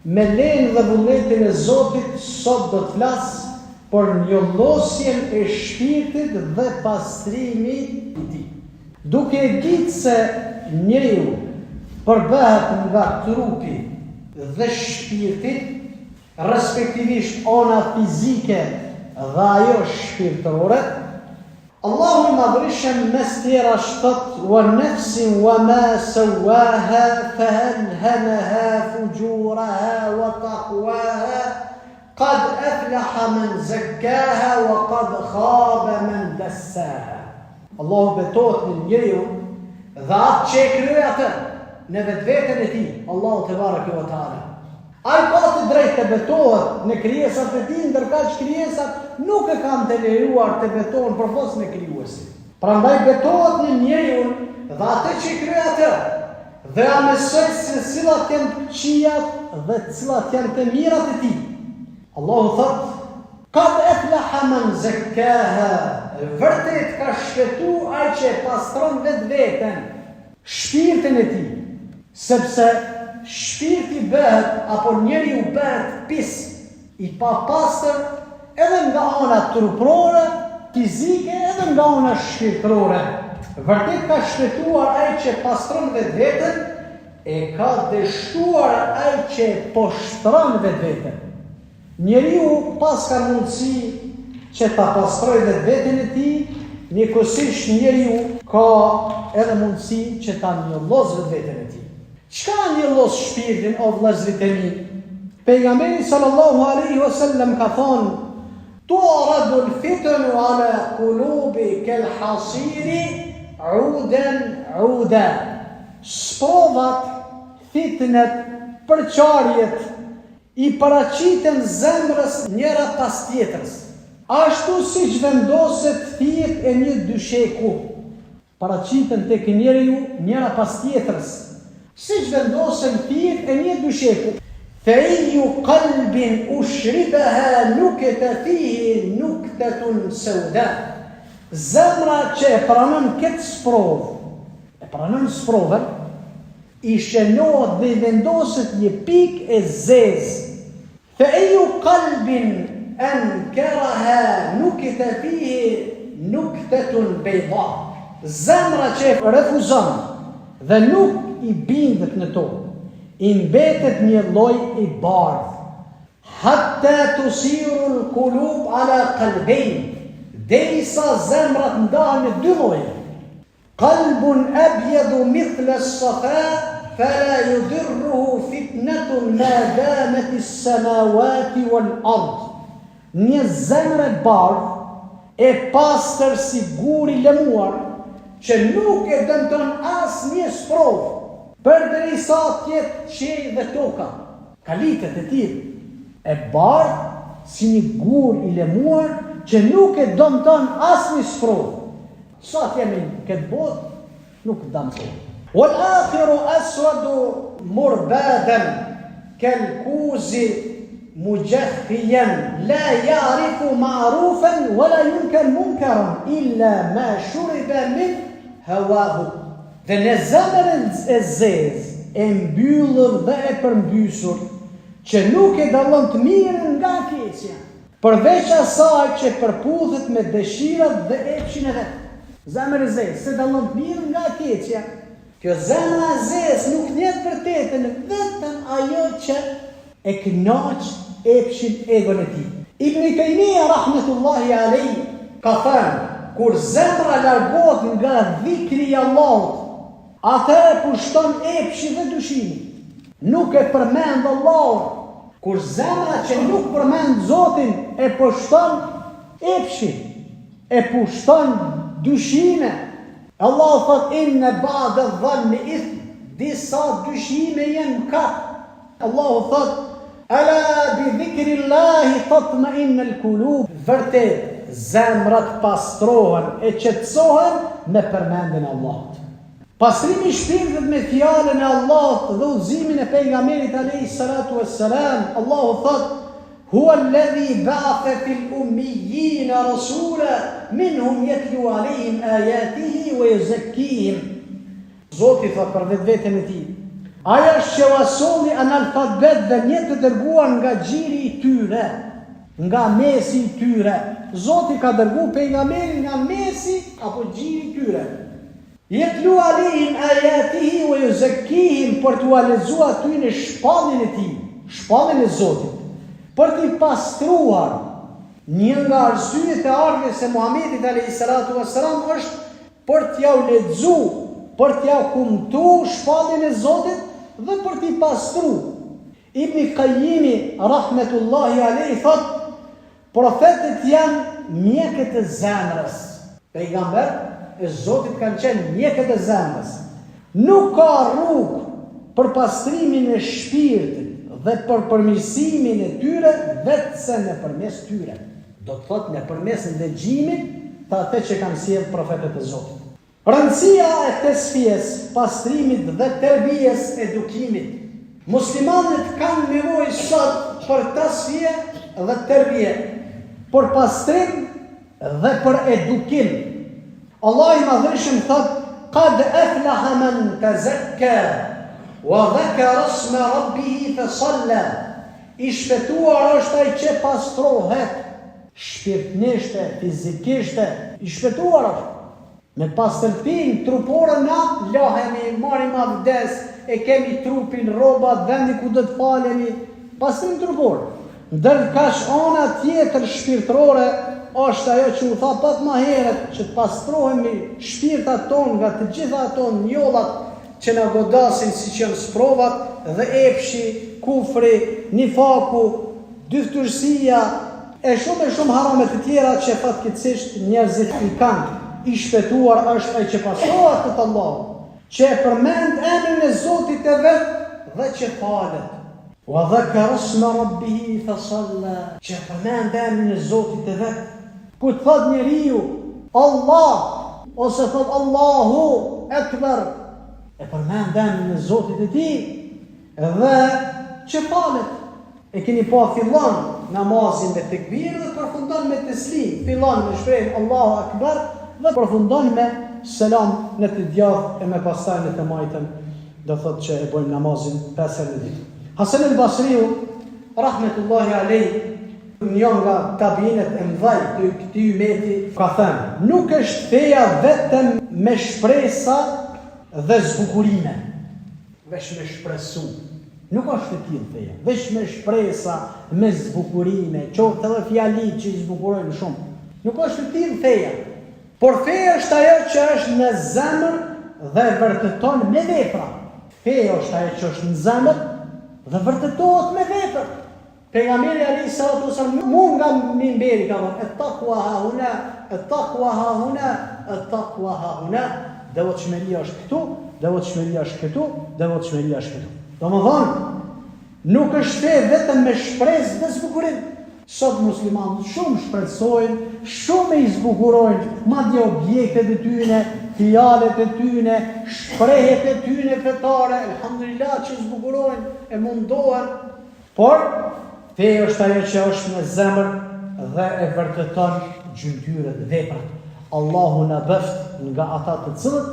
me lejen dhe vullnetin e Zotit, sot do të flas për njollosjen e shpirtit dhe pastrimi i tij. Duke e ditë se njeriu përbëhet nga trupi dhe shpirti, respektivisht ona fizike dhe ajo shpirtërore, Allahu i Madhërisht mes tjera thot: "Wa nafsin wa ma sawaha fahalhamaha fujuraha wa taqwaha qad aflaha man zakkaha wa qad khaba man dassaha." Allahu betohet në njeriu dhe atë që e krye atë në vetveten e tij, Allahu te bareke ve taala. Ai ka të drejtë të betohet në krijesat e tij, ndërkaq që krijesat nuk e kanë të lejuar të betohen përpos në krijuesin. Prandaj betohet në njeriu dhe atë që krye atë, dhe a mësoj se cilat janë të këqijat dhe cilat janë të mirat e tij. Allahu thot: "Qad aflaha man zakkaha." Vërtet ka shpëtu ai që pastron vetveten, shpirtin e tij, sepse shpirti bëhet, apo njeriu bëhet pis i papastër edhe nga ana truprore, fizike, edhe nga ana shpirtërore. Vërtet ka shpëtuar ai që pastron vetveten, e ka dështuar ai që poshtron vetveten. Njeriu pas ka mundësi që ta pastroj vetveten e tij, njëkohësisht njeriu ka edhe mundësi që ta njollos vetveten e tij. Çka njollos shpirtin, o vëllezërit e mi? Pejgamberi sallallahu alaihi wasallam ka thonë: "Tu'radu al-fitanu ala qulubi kal-hasiri 'udan 'uda." Sprovat, fitnet, përçarjet i paraqiten zemrës njëra pas tjetrës, ashtu siç vendoset fijet e një dysheku. Paraqiten tek njeriu njëra pas tjetrës, siç vendosen fijet e një dysheku. Fe'iju qalbin ushribaha nuketa fihi nuktetun sauda. Zemra që e pranon këtë sprovë, e pranon sprovën, i shënohet dhe i vendoset një pikë e zezë. Fe'iju qalbin ankaraha nuketa fihi nuktetun bejda. Zemra që e refuzon dhe nuk i bindet në to, i mbetet një lloj i bardhë. Hatta tusiru al-qulub ala qalbayn, derisa zemrat ndahen në dy lloje. Qalbun abyadu mithla as-safa fala yudirruhu fitnatun ma damat as-samawati wal-ard. Një zemër e bardhë, e pastër si guri lemuar, që nuk e dëmton asnjë sprovë, përderisa tjetë qielli dhe toka, kalitet e tillë, e bardhë si një gur i lemuar që nuk e dëmton asnjë sprovë. Sa jemi këtë botë, nuk dëmton. Wal akhiru aswadu murbadan kal kuzi mujahhiyan la ya'rifu ma'rufan wala yunkar munkaran illa ma shuriba min hawahu. Dhe në zemrën e zezë, e mbyllur dhe e përmbysur, që nuk e dallon të mirën nga keqja, përveç asaj që përputhet me dëshirat dhe epshin e vet. Zemra e zezë se dallon të mirën nga keqja. Kjo zemra e zezë nuk njeh vërtetën, vetëm ajo që e kënaq epshin egon e tij. Ibn Taymija rahmetullahi alayhi ka thënë: kur zemra largohet nga dhikri i Allahut, atëherë pushton epshi dhe dyshimi. Nuk e përmend Allahun. Kur zemra që nuk përmend Zotin e pushton epshi, e pushton dyshime. Allahu thot: inna ba'da dhanni ithm, disa dyshime janë mëkat. Allahu thot: ala bi dhikrillahi tatma'innu al-qulub. Vërtet, zemrat pastrohen e qetësohen me përmendjen e Allahut. Pastrimi i shpirtit me fjalën e Allahut dhe udhëzimin e pejgamberit alayhi salatu wassalam. Allahu thot: huwa alladhi ba'atha fil ummiyina rasula minhum yatlu alayhim ayatihi wa yuzakkihim. Zoti thot për vetveten e tij: Aja është që wasolli analfabet dhe një të dërguar nga gjiri i tyre, nga mesi i tyre. Zoti ka dërgu pejgamberin nga mesi apo gjiri i tyre. Yetlu alehim ayatihi wa yuzakkihim, për t'u lexuar aty në shpallin e tij, shpallin e Zotit, për t'i pastruar. Një nga arsyet e ardhjes së Muhamedit alayhi salatu wassalam është për t'ja lexu, për t'ja kumtu shpallin e Zotit dhe për t'i pastru. Ibn Qayyim rahmetullahi alayhi thot, profetët janë mjekët e zemrës. Pejgamber e Zotit kanë qenë mjekët e zemrës. Nuk ka rrugë për pastrimin e shpirtit dhe për përmirësimin e tyre vetëse nëpërmes tyre. Do të thotë nëpërmes ndëgjimit të atë që kanë sjellë profetët e Zotit. Rëndësia e tesfies, pastrimit dhe terbijes, edukimit. Muslimanët kanë nevojë sot për tesfie dhe terbije, për pastrim dhe për edukim. Allah i madhëshëm thot, qad aflaha man tazakka wa dhakara isma rabbih fasalla. I shpëtuar është ai që pastrohet shpirtnisht, fizikisht, i shpëtuar është. Me pastërtin trupore na lahemi, marrim abdes, e kemi trupin, rrobat, vendi ku do të falemi, pastrim trupor. Ndërkash ana tjetër shpirtërore është ajo që u tha pak më herët, që të pastrohemi shpirtat tonë nga të gjitha ato njollat që na godasin, siç janë sprovat dhe epshi, kufri, nifaku, dyftërsia e shumë harame të tjera që fatkeqësisht njerëzit i kanë. I shpëtuar është ai që pastrohet te Allahu, që përmend emrin e Zotit të vet dhe që falet. Wa dhakara isma rabbih fasalla, që përmend emrin e Zotit të vet. Ku thot njeriu Allah ose thot Allahu Akbar, e përmend emrin e Zotit të tij dhe që falet. E keni pa fillon namazin me tekbir dhe përfundon me teslim. Fillon me shprehjen Allahu Akbar dhe përfundon me selam në të djathtë e me pastaj në të majtën, do thotë që e bëjmë namazin 5 herë në ditë. Hasan al-Basriu rahmetullahi alayhi, një nga tabiinët e mëdhej të këtij umeti, ka thënë, nuk është feja vetëm me shpresa dhe zbukurime, veç me shpresu. Nuk është e tillë feja, veç me shpresa, me zbukurime, qoftë edhe fjalit që i zbukurojnë shumë. Nuk është e tillë feja. Por feja është ajo që është në zemër dhe vërteton me vepra. Feja është ajo që është në zemër dhe vërtetohet me vepra. Pejgamberi alayhi salatu wasallam mund nga minberi ka thënë at-taqwa ha huna, at-taqwa ha huna, at-taqwa ha huna. Devotshmëria është këtu, devotshmëria është këtu, devotshmëria është këtu. Domethënë, nuk është fe vetëm me shpresë dhe zbukurim. Sot muslimanët shumë shpresojnë, shumë i zbukurojnë, madje objektet e tyre, fjalët e tyre, shprehjet e tyre fetare, elhamdulillah që zbukurojnë, e mundohen, por feja është ajo që është në zemër dhe e vërteton gjymtyrët dhe veprat. Allahu na bëft nga ata të cilët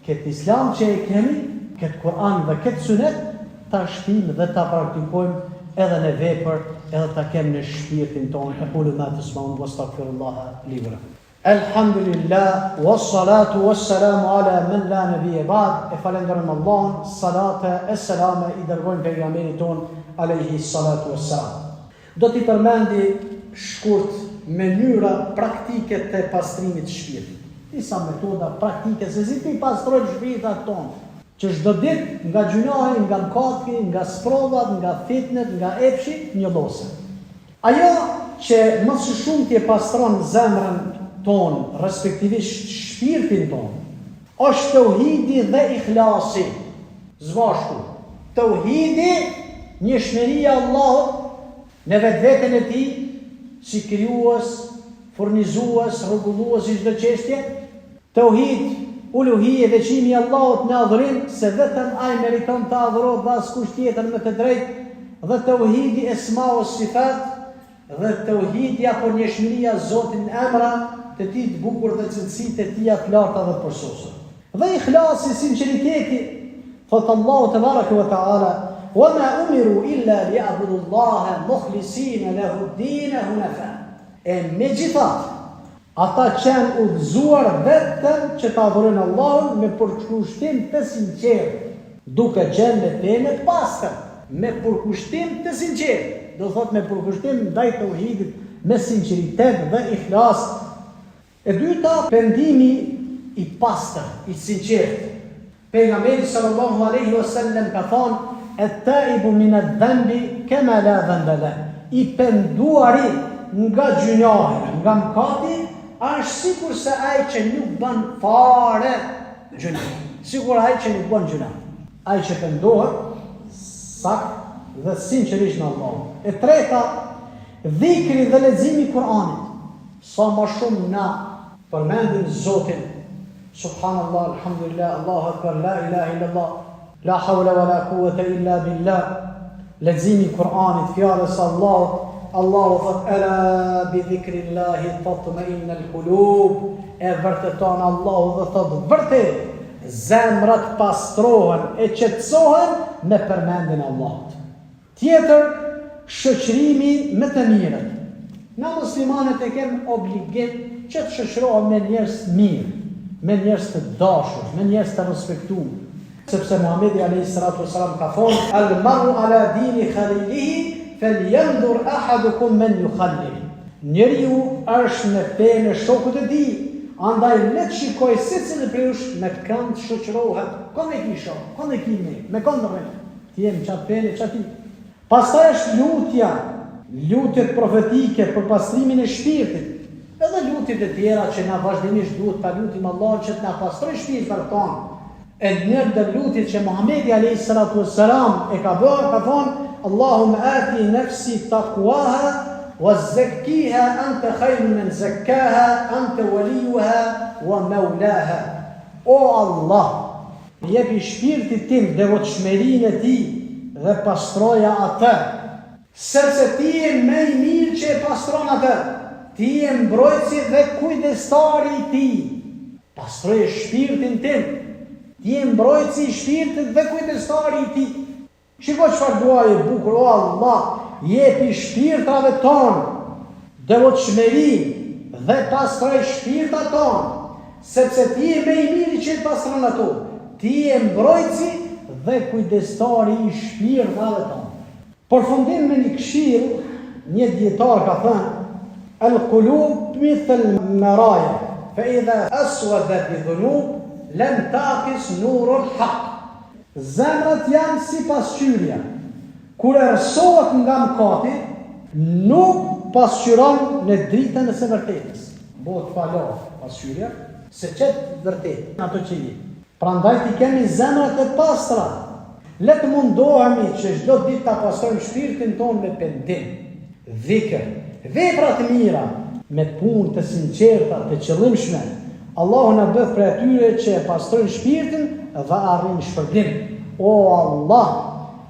këtë islam që e kemi, këtë Kur'an dhe këtë sunet, ta shtim dhe ta praktikojmë edhe në vepër, edhe ta kemë në shpirtin tonë. Aqulu ma tasma'un wastaghfirullaha li wa lakum. Alhamdulillah wassalatu wassalamu ala man la nabiyya ba'd. E falenderojmë Allahun, salate e selame i dërgojmë pejgamberit ton alayhi salatu wassalam. Do t'i përmendi shkurt mënyra praktike të pastrimit të shpirtit. Disa metoda praktike se si ti pastrojnë shpirtat tonë, që çdo ditë nga gjunahi, nga mkatki, nga sprovat, nga fitnet, nga epshi, një lose. Ajo që më së shumti e pastron zemrën tonë, respektivisht shpirtin tonë, është tauhidi dhe ikhlasi. Zbashku, tauhidi, njëshmëria Allahut në vetveten e tij, si krijues, furnizues, rregullues i çdo çështje. Tauhid, uluhije, veçimi Allahut në adhurim, se vetëm ai meriton të adhurohet dhe askush tjetër me të drejtë, dhe tauhidi esma o sifat, dhe tauhidi apo njëshmëria Zotin në emra të tij të bukur dhe cilësitë e tij të larta dhe të përsosura. Dhe ikhlasi, sinqeriteti, Thot Allahu tebaraka wa taala: "Wama umiru illa liya'budu Allaha mukhlisina lahu ad-din hunafa." Megjithatë, ata qenë udhëzuar vetëm që ta adhurojnë Allahun me përkushtim të sinqert, duke qenë me fenë e pastër, me përkushtim të sinqert. Do thot me përkushtim ndaj tauhidit, me sinqeritet dhe ihlas. E dyta, pendimi i pastër, i sinqert. Pejgamberi sallallahu alaihi wasallam ka thonë: "Et-taibu min ad-dhanbi kama la dhanba lah." I penduari nga gjunjahi, nga mëkati, është sikur se ai që nuk bën fare gjuna. Sigur ai që nuk bën gjuna. Ai që pendohet sakt dhe sinqerisht në Allah. E treta, dhikri dhe leximi i Kuranit. Sa më shumë na përmendim Zotin, subhanallah, alhamdulillah, Allahu akbar, la ilaha illallah, la hawla wala quwwata illa billah. Leximi i Kuranit, fjalës së Allahut. Allahu thot: "Ala bi dhikrillahi tatma'innul qulub." E vërteton Allahu dhe thot vërtet zemrat pastrohen e qetësohen me përmendjen e Allahut. Tjetër, shoqërimi me të mirët. Na muslimanët e kemë obligim që të shoqërohen me njerëz mirë, me njerëz të dashur, me njerëz të respektuar. Sepse Muhamedi alayhi salatu wasalam ka thonë: "Al-mar'u ala dini khalilihi فَلْيَنْظُرْ أَحَدُكُمْ مَنْ يُخَلِّلِ." Njeriu është me fenë e shokut e tij, andaj le të shikoj secili prej jush me kënd shoqërohet, kënd e ki shok, kënd e ki me kënd rreth. Ti jam çat fenë çati. Pastaj është lutjet profetike për pastrimin e shpirtit. Edhe lutjet e tjera që na vazhdimisht duhet ta lutim Allahun që të na pastrojë shpirtin ton. E një ndër lutjet që Muhamedi alayhi salatu wassalam e ka bërë, ka thonë: "Allahumma ati nafsi taqwaha wa zakkiha anta khayru man zakkaha anta waliyuha wa mawlaha." O Allah, jepi shpirtit tim devotshmërinë e tij dhe pastroja atë, sepse ti je më i mirë që e pastron atë. Ti je mbrojtësi dhe kujdestari i tij. Pastroje shpirtin tim. Ti je mbrojtësi i shpirtit dhe kujdestari i tij. Shiko çfarë duaje bukur, o Allah, jepi shpirtrave tonë devotshmëri dhe pastroj shpirtat tonë, sepse ti je më i miri që të pastron ato. Ti je mbrojtësi dhe kujdestari i shpirtrave tonë. Përfundim me një këshill, një dietar ka thënë: "Al-qulub mithl al-maraya, fa idha aswadat bi dhunub lam taqis nurul haqq." Zemrat janë si pasqyrja. Kur erësohet nga mëkati, nuk pasqyron në dritën e së vërtetës. Bëhet palo pasqyrja, se qëtë vërtet, në ato që je. Prandaj ti kemi zemrat e pastra. Le të mundohemi që çdo ditë ta pastrojmë shpirtin tonë me pendim, dhikr, vepra të mira, me punë të sinqerta, të qëllimshme. Allahu na bëf për atyre që e pastrojnë shpirtin dhe arrin shpërblim. O Allah,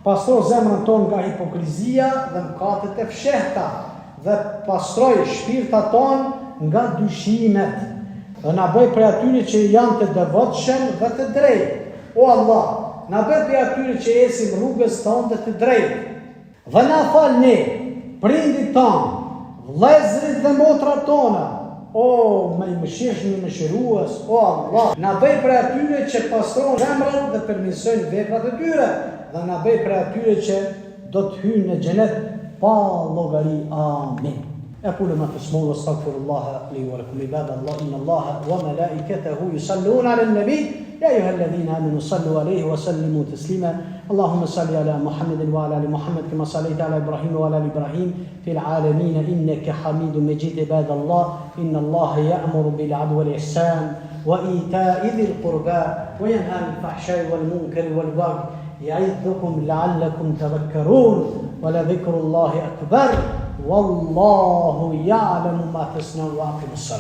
pastroj zemrën tonë nga hipokrizia dhe mëkatet e fshehta dhe pastroj shpirtat tonë nga dyshimet dhe na bëj për atyre që janë të devotshëm dhe të drejtë. O Allah, na bëj për atyre që esim rrugës tonë dhe të drejtë. Dhe na fal ne, prindit tonë, vëllezërit dhe motrat tona. O, me i mëshirshëm i mëshirues, o Allah, na bëj për atyre që pastrojnë zemrën dhe përmirësojnë veprat e tyre, dhe na bëj për atyre që do të hyjnë në xhenet pa llogari. Amin. أقول ما تسمعون واستغفر الله لي ولكم عباد الله إن الله وملائكته يصلون على النبي يا أيها الذين آمنوا صلوا عليه وسلموا تسليما اللهم صل على محمد وعلى آل محمد كما صليت على إبراهيم وعلى آل إبراهيم في العالمين إنك حميد مجيد عباد الله إن الله يأمر بالعدل والإحسان وإيتاء ذي القربى وينهى عن الفحشاء والمنكر والبغي يعظكم لعلكم تذكرون ولذكر الله أكبر والله يعلم ما تصنعون وأقيموا الصلاة